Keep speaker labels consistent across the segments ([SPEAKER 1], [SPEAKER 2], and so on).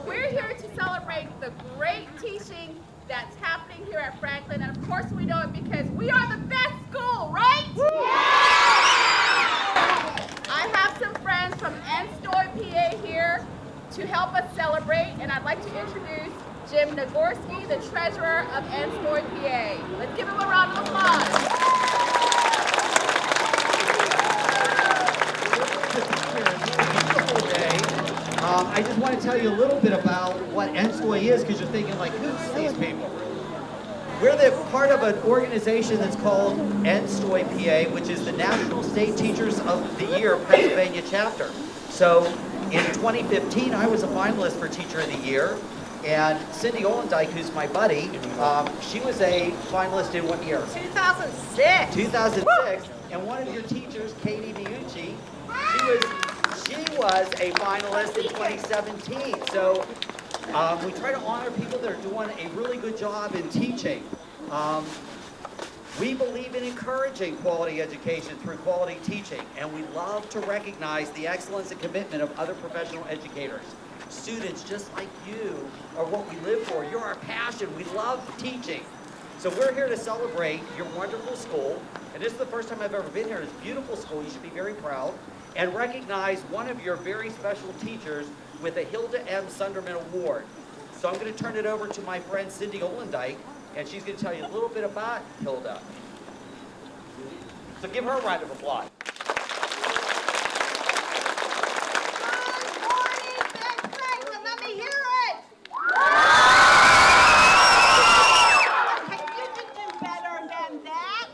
[SPEAKER 1] So we're here to celebrate the great teaching that's happening here at Franklin. And of course we know it because we are the best school, right? I have some friends from Enstoy, PA here to help us celebrate. And I'd like to introduce Jim Nagorski, the treasurer of Enstoy, PA. Let's give him a round of applause.
[SPEAKER 2] I just want to tell you a little bit about what Enstoy is, because you're thinking, like, who's these people? We're the part of an organization that's called Enstoy PA, which is the National State Teachers of the Year Pennsylvania chapter. So in 2015, I was a finalist for Teacher of the Year, and Cindy Olendike, who's my buddy, she was a finalist in what year?
[SPEAKER 3] 2006.
[SPEAKER 2] 2006, and one of your teachers, Katie Miucci, she was a finalist in 2017. So we try to honor people that are doing a really good job in teaching. We believe in encouraging quality education through quality teaching, and we love to recognize the excellence and commitment of other professional educators. Students just like you are what we live for. You're our passion. We love teaching. So we're here to celebrate your wonderful school, and this is the first time I've ever been here. It's a beautiful school. You should be very proud. And recognize one of your very special teachers with a Hilda M. Sunderman Award. So I'm going to turn it over to my friend Cindy Olendike, and she's going to tell you a little bit about Hilda. So give her a round of applause.
[SPEAKER 3] Good morning, Ben Franklin. Let me hear it. Okay, you can do better than that.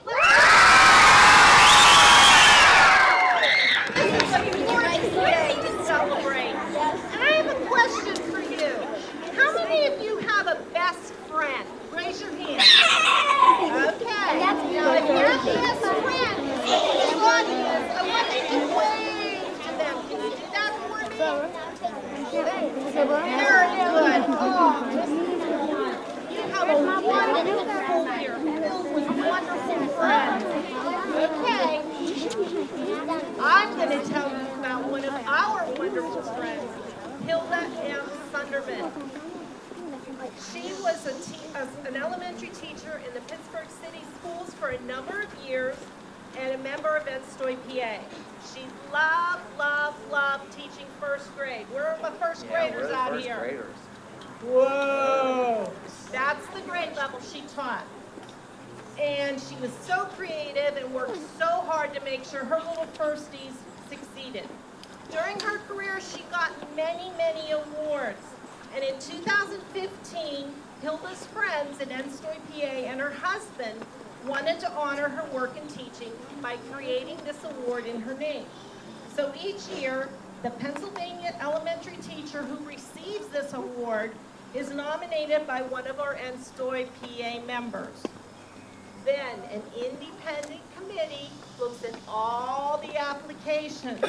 [SPEAKER 3] This is a great day to celebrate. And I have a question for you. How many of you have a best friend? Raise your hand. Okay. Now, if your best friend is in the audience, I want you to wave to them. Can you do that for me? Very good. Oh, you have a wonderful school here filled with wonderful friends. Okay. I'm going to tell you about one of our wonderful friends, Hilda M. Sunderman. She was an elementary teacher in the Pittsburgh City Schools for a number of years and a member of Enstoy, PA. She loved teaching first grade. Where are the first graders out here?
[SPEAKER 2] Graders.
[SPEAKER 3] Whoa! That's the grade level she taught. And she was so creative and worked so hard to make sure her little firsties succeeded. During her career, she got many awards. And in 2015, Hilda's friends at Enstoy, PA and her husband wanted to honor her work in teaching by creating this award in her name. So each year, the Pennsylvania elementary teacher who receives this award is nominated by one of our Enstoy, PA members. Then an independent committee looks at all the applications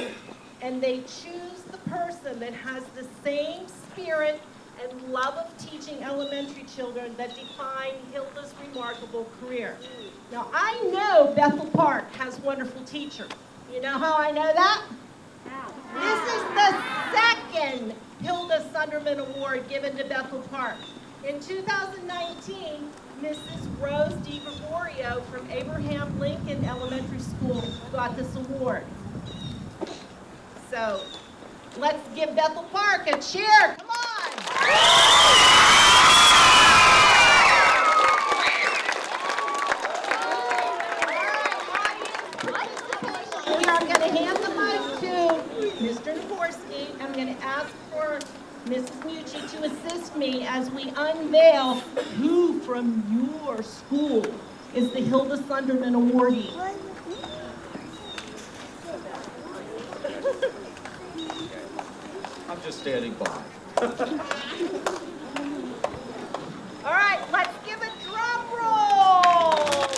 [SPEAKER 3] and they choose the person that has the same spirit and love of teaching elementary children that define Hilda's remarkable career. Now, I know Bethel Park has wonderful teachers. You know how I know that? This is the second Hilda Sunderman Award given to Bethel Park. In 2019, Mrs. Rose DiGregorio from Abraham Lincoln Elementary School got this award. So, let's give Bethel Park a cheer. Come on. We are going to hand the mic to Mr. Nagorski. I'm going to ask for Mrs. Mucci to assist me as we unveil who from your school is the Hilda Sunderman awardee.
[SPEAKER 2] I'm just standing by.
[SPEAKER 3] All right, let's give a drum roll.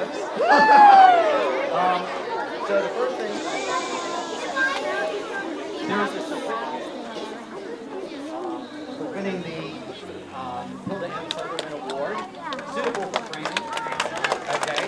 [SPEAKER 2] works. So the first thing, there's a for winning the Hilda M. Sutherland Award, suitable for training. Okay.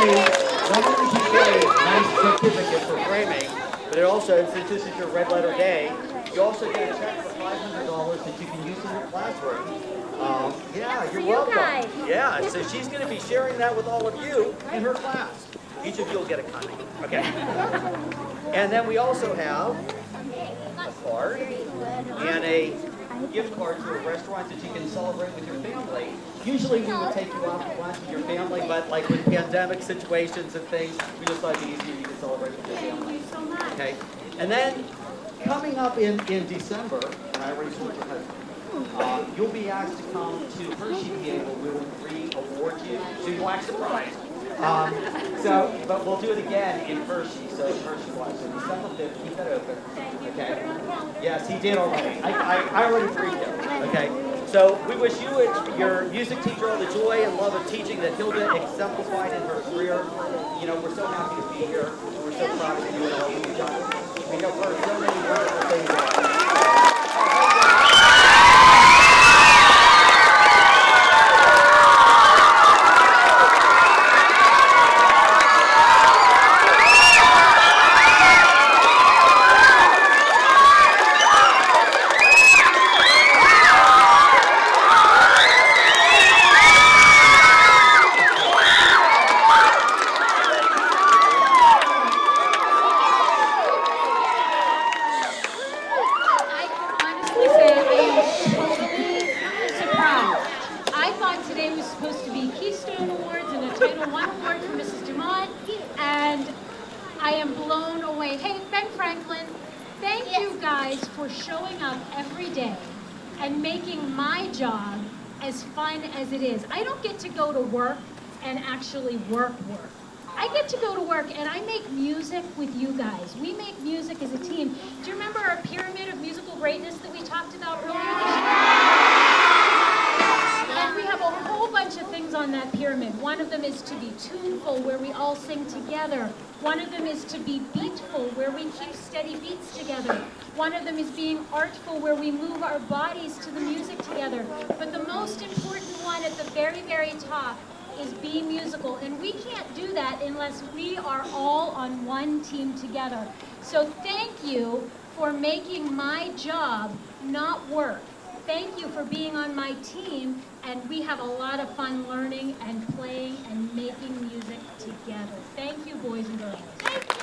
[SPEAKER 2] And along with certificate for framing, but it also, since this is your red letter day, you also get a check for $500 that you can use in your classroom. Yeah, you're welcome. Yeah, so she's going to be sharing that with all of you in her class. Each of you will get a copy. Okay. And then we also have a card and a gift card to a restaurant that you can celebrate with your family. Usually we would take you out to lunch with your family, but like with pandemic situations and things, we just thought it'd be easier you can celebrate with your family.
[SPEAKER 4] so much.
[SPEAKER 2] Okay? And then coming up in December, and I already told your husband, you'll be asked to come to Hershey PA where we will re-award you. So you will act surprised. But we'll do it again in Hershey, so Hershey Watch. So December 5th, keep that open. Okay? Yes, he did already. I already briefed him. Okay? So we wish you and your music teacher all the joy and love of teaching that Hilda exemplified in her career. You know, we're so happy to be here. We're so proud of you and all that you've done. We have heard so many wonderful things about you.
[SPEAKER 4] As it is. I don't get to go to work and actually work. I get to go to work and I make music with you guys. We make music as a team. Do you remember our pyramid of musical greatness that we talked about earlier this year? And we have a whole bunch of things on that pyramid. One of them is to be tuneful, where we all sing together. One of them is to be beatful, where we keep steady beats together. One of them is being artful, where we move our bodies to the music together. But the most important one at the very, very top is be musical. And we can't do that unless we are all on one team together. So thank you for making my job not work. Thank you for being on my team, and we have a lot of fun learning and playing and making music together. Thank you, boys and girls. Thank you.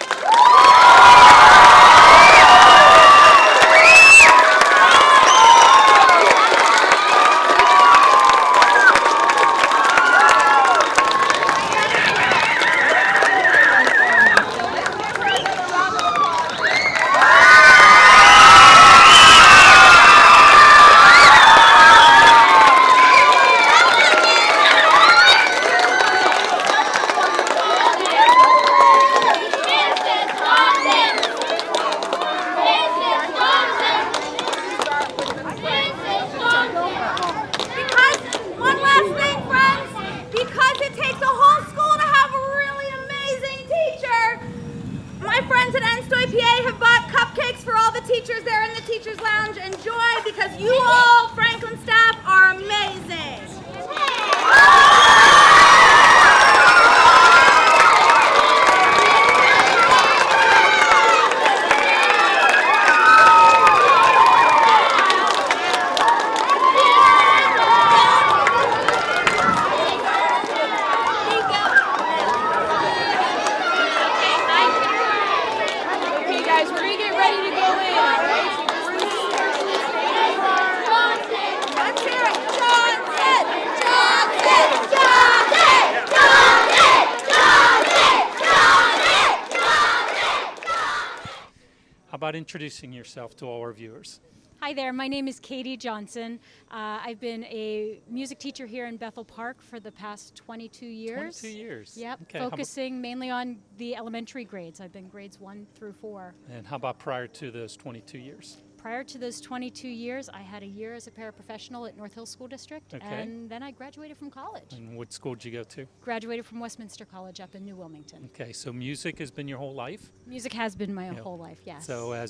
[SPEAKER 5] How about introducing yourself to all our viewers?
[SPEAKER 4] Hi there, my name is Katie Johnson. I've been a music teacher here in Bethel Park for the past 22 years.
[SPEAKER 5] 22 years.
[SPEAKER 4] Yep,
[SPEAKER 5] Okay.
[SPEAKER 4] focusing mainly on the elementary grades. I've been grades 1 through 4.
[SPEAKER 5] And how about prior to those 22 years?
[SPEAKER 4] Prior to those 22 years, I had a year as a paraprofessional at North Hills School District,
[SPEAKER 5] Okay.
[SPEAKER 4] and then I graduated from college.
[SPEAKER 5] And what school did you go to?
[SPEAKER 4] Graduated from Westminster College up in New Wilmington.
[SPEAKER 5] Okay, so music has been your whole life.
[SPEAKER 4] Music has been my
[SPEAKER 5] Yeah.
[SPEAKER 4] whole life, yes.
[SPEAKER 5] So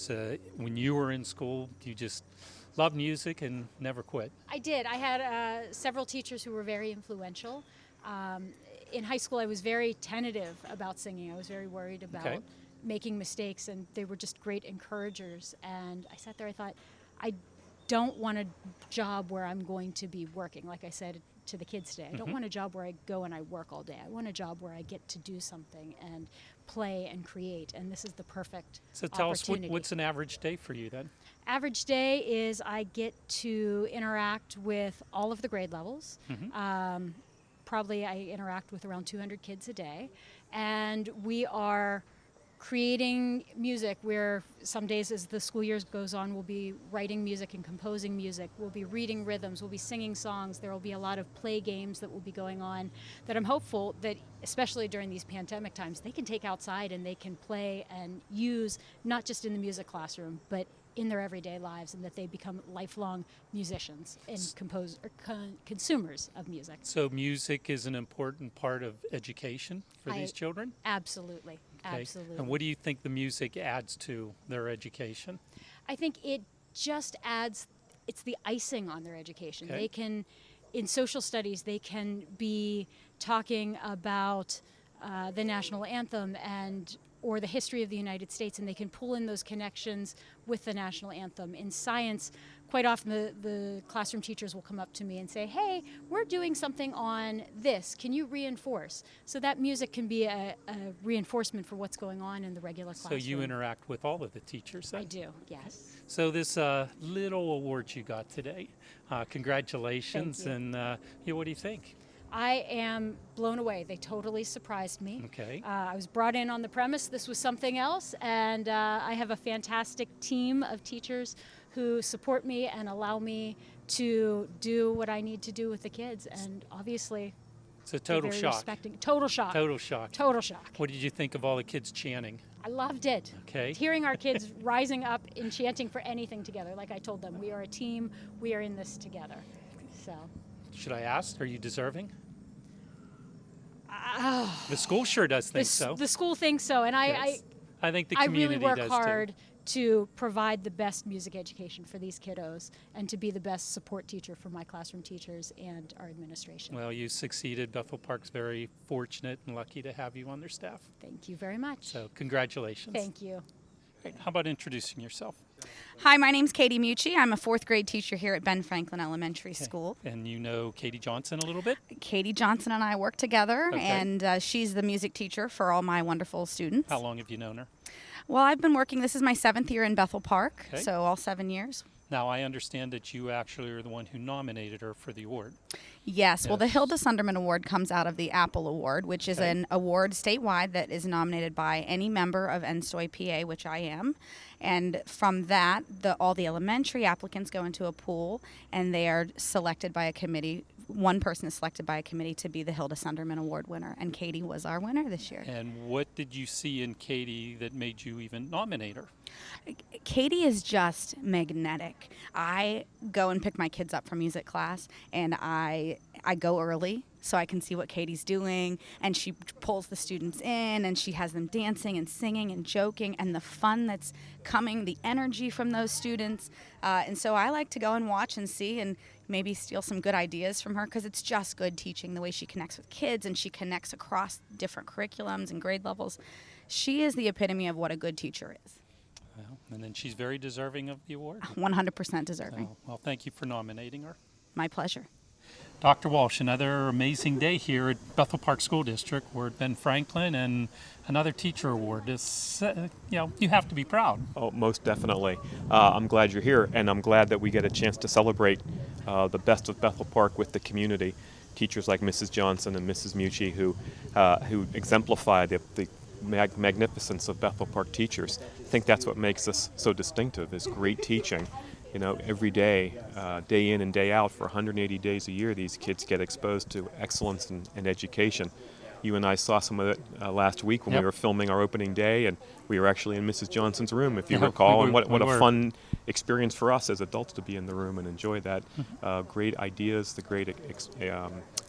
[SPEAKER 5] when you were in school, you just loved music and never quit.
[SPEAKER 4] I did. I had several teachers who were very influential. In high school, I was very tentative about singing. I was very worried about
[SPEAKER 5] Okay.
[SPEAKER 4] making mistakes, and they were just great encouragers. And I sat there, I thought, I don't want a job where I'm going to be working. Like I said to the kids today, I don't want a job where I go and I work all day. I want a job where I get to do something and play and create, and this is the perfect
[SPEAKER 5] So tell us,
[SPEAKER 4] opportunity.
[SPEAKER 5] what's an average day for you then?
[SPEAKER 4] Average day is I get to interact with all of the grade levels. Probably I interact with around 200 kids a day, and we are creating music where some days as the school year goes on, we'll be writing music and composing music. We'll be reading rhythms. We'll be singing songs. There will be a lot of play games that will be going on that I'm hopeful that, especially during these pandemic times, they can take outside and they can play and use, not just in the music classroom, but in their everyday lives, and that they become lifelong musicians and consumers of music.
[SPEAKER 5] So music is an important part of education for these children?
[SPEAKER 4] Absolutely.
[SPEAKER 5] Okay.
[SPEAKER 4] Absolutely.
[SPEAKER 5] And what do you think the music adds to their education?
[SPEAKER 4] I think it just adds, it's the icing on their education.
[SPEAKER 5] Okay.
[SPEAKER 4] They can, in social studies, they can be talking about the national anthem or the history of the United States, and they can pull in those connections with the national anthem. In science, quite often the classroom teachers will come up to me and say, hey, we're doing something on this. Can you reinforce? So that music can be a reinforcement for what's going on in the regular classroom.
[SPEAKER 5] So you interact with all of the teachers then?
[SPEAKER 4] I do, yes.
[SPEAKER 5] So this little award you got today, congratulations.
[SPEAKER 4] Thank you.
[SPEAKER 5] And what do you think?
[SPEAKER 4] I am blown away. They totally surprised me.
[SPEAKER 5] Okay.
[SPEAKER 4] I was brought in on the premise this was something else, and I have a fantastic team of teachers who support me and allow me to do what I need to do with the kids. And obviously,
[SPEAKER 5] So
[SPEAKER 4] they're
[SPEAKER 5] total
[SPEAKER 4] very
[SPEAKER 5] shock.
[SPEAKER 4] respecting. Total shock.
[SPEAKER 5] Total shock.
[SPEAKER 4] Total shock.
[SPEAKER 5] What did you think of all the kids chanting?
[SPEAKER 4] I loved it.
[SPEAKER 5] Okay.
[SPEAKER 4] Hearing our kids rising up and chanting for anything together. Like I told them, we are a team. We are in this together. So.
[SPEAKER 5] Should I ask? Are you deserving? The school sure does think so.
[SPEAKER 4] The school thinks so, and
[SPEAKER 5] Yes. I think the
[SPEAKER 4] I
[SPEAKER 5] community
[SPEAKER 4] really work
[SPEAKER 5] does
[SPEAKER 4] hard
[SPEAKER 5] too.
[SPEAKER 4] to provide the best music education for these kiddos and to be the best support teacher for my classroom teachers and our administration.
[SPEAKER 5] Well, you succeeded. Bethel Park's very fortunate and lucky to have you on their staff.
[SPEAKER 4] Thank you very much.
[SPEAKER 5] So congratulations.
[SPEAKER 4] Thank you.
[SPEAKER 5] Great. How about introducing yourself?
[SPEAKER 6] Hi, my name's Katie Mucci. I'm a 4th grade teacher here at Ben Franklin Elementary School.
[SPEAKER 5] And you know Katie Johnson a little bit?
[SPEAKER 6] Katie Johnson and I work together,
[SPEAKER 5] Okay.
[SPEAKER 6] and she's the music teacher for all my wonderful students.
[SPEAKER 5] How long have you known her?
[SPEAKER 6] Well, I've been working, this is my 7th year in Bethel Park,
[SPEAKER 5] Okay.
[SPEAKER 6] so all 7 years.
[SPEAKER 5] Now, I understand that you actually are the one who nominated her for the award.
[SPEAKER 6] Yes, well, the
[SPEAKER 5] Yes.
[SPEAKER 6] Hilda Sunderman Award comes out of the Apple Award, which is
[SPEAKER 5] Okay.
[SPEAKER 6] an award statewide that is nominated by any member of NSTOY PA, which I am. And from that, all the elementary applicants go into a pool, and they are selected by a committee. One person is selected by a committee to be the Hilda Sunderman Award winner, and Katie was our winner this year.
[SPEAKER 5] And what did you see in Katie that made you even nominate her?
[SPEAKER 6] Katie is just magnetic. I go and pick my kids up from music class, and I go early so I can see what Katie's doing, and she pulls the students in, and she has them dancing and singing and joking, and the fun that's coming, the energy from those students. And so I like to go and watch and see and maybe steal some good ideas from her, because it's just good teaching, the way she connects with kids and she connects across different curriculums and grade levels. She is the epitome of what a good teacher is.
[SPEAKER 5] Well, and then she's very deserving of the award.
[SPEAKER 6] 100% deserving.
[SPEAKER 5] So, well, thank you for nominating her.
[SPEAKER 6] My pleasure.
[SPEAKER 5] Dr. Walsh, another amazing day here at Bethel Park School District. We're at Ben Franklin, and another teacher award. This, you have to be proud.
[SPEAKER 7] Oh, most definitely. I'm glad you're here, and I'm glad that we get a chance to celebrate the best of Bethel Park with the community. Teachers like Mrs. Johnson and Mrs. Mucci who exemplify the magnificence of Bethel Park teachers. I think that's what makes us so distinctive, is great teaching You know, every day, day in and day out, for 180 days a year, these kids get exposed to excellence in education. You and I saw some of it last week when
[SPEAKER 5] Yep.
[SPEAKER 7] we were filming our opening day, and we were actually in Mrs. Johnson's room, if you
[SPEAKER 5] Yeah,
[SPEAKER 7] recall.
[SPEAKER 5] we
[SPEAKER 7] And
[SPEAKER 5] were-
[SPEAKER 7] what
[SPEAKER 5] we
[SPEAKER 7] a
[SPEAKER 5] were.
[SPEAKER 7] fun experience for us as adults to be in the room and enjoy that. Great ideas, the great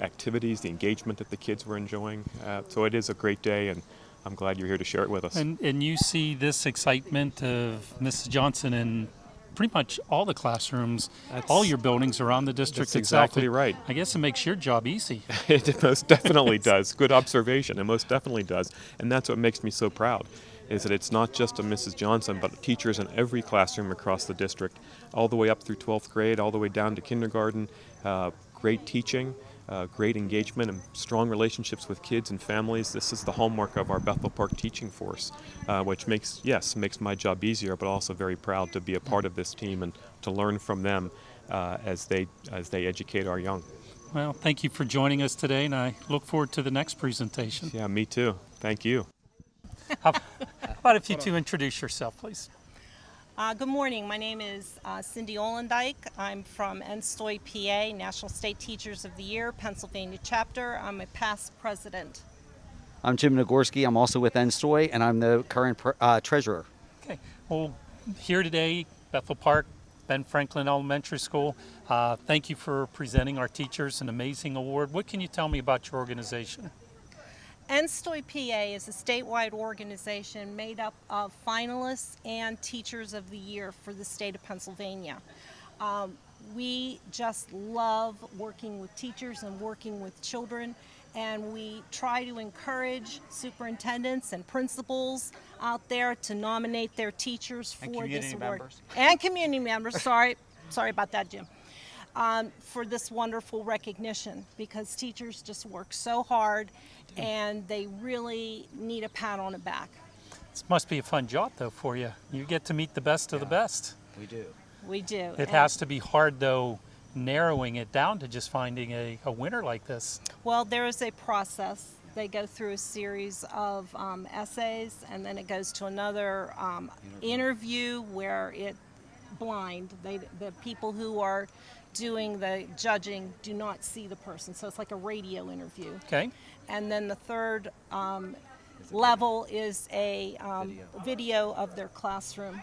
[SPEAKER 7] activities, the engagement that the kids were enjoying. So it is a great day, and I'm glad you're here to share it with us.
[SPEAKER 5] And you see this excitement of Mrs. Johnson in pretty much all the classrooms, all your buildings around the district
[SPEAKER 7] That's
[SPEAKER 5] itself.
[SPEAKER 7] exactly right.
[SPEAKER 5] I guess it makes your job easy.
[SPEAKER 7] It most definitely does. Good observation. It most definitely does. And that's what makes me so proud, is that it's not just a Mrs. Johnson, but teachers in every classroom across the district, all the way up through 12th grade, all the way down to kindergarten. Great teaching, great engagement, and strong relationships with kids and families. This is the hallmark of our Bethel Park teaching force, which makes my job easier, but also very proud to be a part of this team and to learn from them as they educate our young.
[SPEAKER 5] Well, thank you for joining us today, and I look forward to the next presentation.
[SPEAKER 7] Yeah, me too. Thank you.
[SPEAKER 5] How about if you two introduce yourself, please?
[SPEAKER 8] Good morning. My name is Cindy Olendike. I'm from NSTOY, PA, National State Teachers of the Year, Pennsylvania chapter. I'm a past president.
[SPEAKER 2] I'm Jim Nagorski. I'm also with NSTOY, and I'm the current treasurer.
[SPEAKER 5] Okay. Well, here today, Bethel Park, Ben Franklin Elementary School. Thank you for presenting our teachers an amazing award. What can you tell me about your organization?
[SPEAKER 8] NSTOY, PA is a statewide organization made up of finalists and teachers of the year for the state of Pennsylvania. We just love working with teachers and working with children, and we try to encourage superintendents and principals out there to nominate their teachers for this award. And community members. Sorry about that, Jim. For this wonderful recognition, because teachers just work so hard and they really need a pat on the back.
[SPEAKER 5] This must be a fun job, though, for you. You get to meet the best of the best.
[SPEAKER 2] We do.
[SPEAKER 8] We do.
[SPEAKER 5] It has to be hard, though, narrowing it down to just finding a winner like this.
[SPEAKER 8] Well, there is a process. They go through a series of essays, and then it goes to another interview where it blind. The people who are doing the judging do not see the person, so it's like a radio interview.
[SPEAKER 5] Okay.
[SPEAKER 8] And then the third level is a video of their classroom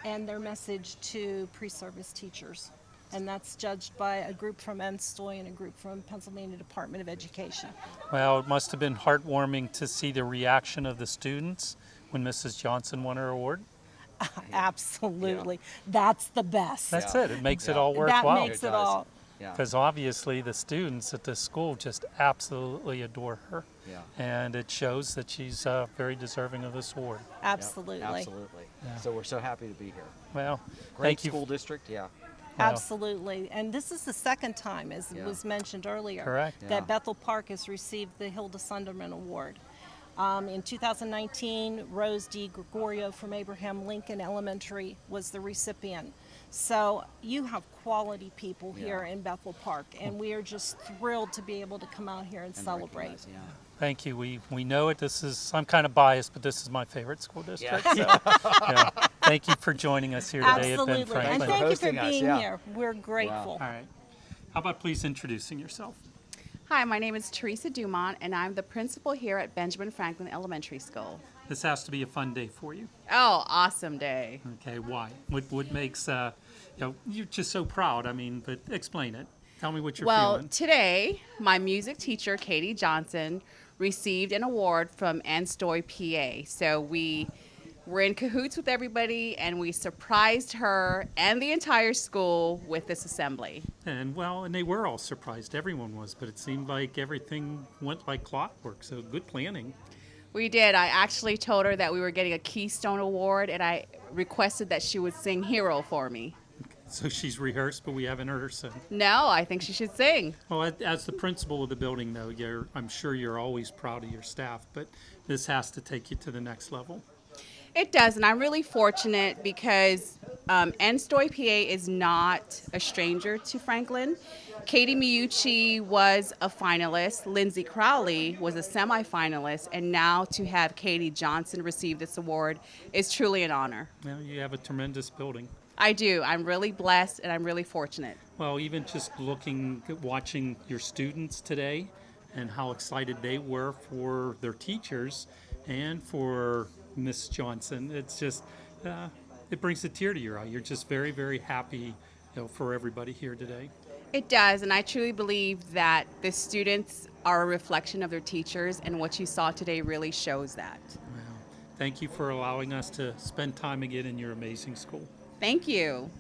[SPEAKER 8] and their message to pre-service teachers. And that's judged by a group from NSTOY and a group from Pennsylvania Department of Education.
[SPEAKER 5] Well, it must have been heartwarming to see the reaction of the students when Mrs. Johnson won her award.
[SPEAKER 8] Absolutely. That's the best.
[SPEAKER 5] That's it. It makes it all
[SPEAKER 8] That
[SPEAKER 5] worthwhile.
[SPEAKER 8] makes it all.
[SPEAKER 2] Yeah.
[SPEAKER 5] Because obviously the students at this school just absolutely adore her.
[SPEAKER 2] Yeah.
[SPEAKER 5] And it shows that she's very deserving of this award.
[SPEAKER 8] Absolutely.
[SPEAKER 2] Absolutely. So we're so happy to be here.
[SPEAKER 5] Well,
[SPEAKER 2] Great
[SPEAKER 5] thank you.
[SPEAKER 2] school district. Yeah.
[SPEAKER 5] Wow.
[SPEAKER 8] Absolutely. And this is the second time, as
[SPEAKER 2] Yeah.
[SPEAKER 8] was mentioned earlier,
[SPEAKER 5] Correct.
[SPEAKER 2] Yeah.
[SPEAKER 8] that Bethel Park has received the Hilda Sunderman Award. In 2019, Rose D. Gregorio from Abraham Lincoln Elementary was the recipient. So you have quality people here
[SPEAKER 2] Yeah.
[SPEAKER 8] in Bethel Park, and we are just thrilled to be able to come out here and celebrate.
[SPEAKER 2] recognize, yeah.
[SPEAKER 5] Thank you. We know it. I'm kind of biased, but this is my favorite school district. So, yeah. Thank you for joining us here today at Ben
[SPEAKER 8] Absolutely. And
[SPEAKER 5] Franklin.
[SPEAKER 8] thank you for
[SPEAKER 2] hosting us,
[SPEAKER 8] being
[SPEAKER 2] yeah.
[SPEAKER 8] here. We're grateful.
[SPEAKER 5] All right. How about please introducing yourself?
[SPEAKER 9] Hi, my name is Teresa Dumont, and I'm the principal here at Benjamin Franklin Elementary School.
[SPEAKER 5] This has to be a fun day for you.
[SPEAKER 9] Oh, awesome day.
[SPEAKER 5] Okay, why? What makes you're just so proud? I mean, but explain it. Tell me what you're
[SPEAKER 9] Well,
[SPEAKER 5] feeling.
[SPEAKER 9] today, my music teacher, Katie Johnson, received an award from NSTOY, PA. So we were in cahoots with everybody, and we surprised her and the entire school with this assembly.
[SPEAKER 5] And they were all surprised. Everyone was, but it seemed like everything went like clockwork. So good planning.
[SPEAKER 9] We did. I actually told her that we were getting a Keystone Award, and I requested that she would sing Hero for me.
[SPEAKER 5] So she's rehearsed, but we haven't heard her sing.
[SPEAKER 9] No, I think she should sing.
[SPEAKER 5] Well, as the principal of the building, though, I'm sure you're always proud of your staff, but this has to take you to the next level.
[SPEAKER 9] It does, and I'm really fortunate because NSTOY, PA is not a stranger to Franklin. Katie Miucci was a finalist, Lindsay Crowley was a semifinalist, and now to have Katie Johnson receive this award is truly an honor.
[SPEAKER 5] Well, you have a tremendous building.
[SPEAKER 9] I do. I'm really blessed and I'm really fortunate.
[SPEAKER 5] Well, even just watching your students today and how excited they were for their teachers and for Miss Johnson, it's just, it brings a tear to your eye. You're just very, very happy, for everybody here today.
[SPEAKER 9] It does, and I truly believe that the students are a reflection of their teachers, and what you saw today really shows that.
[SPEAKER 5] Well, thank you for allowing us to spend time again in your amazing school.
[SPEAKER 9] Thank you.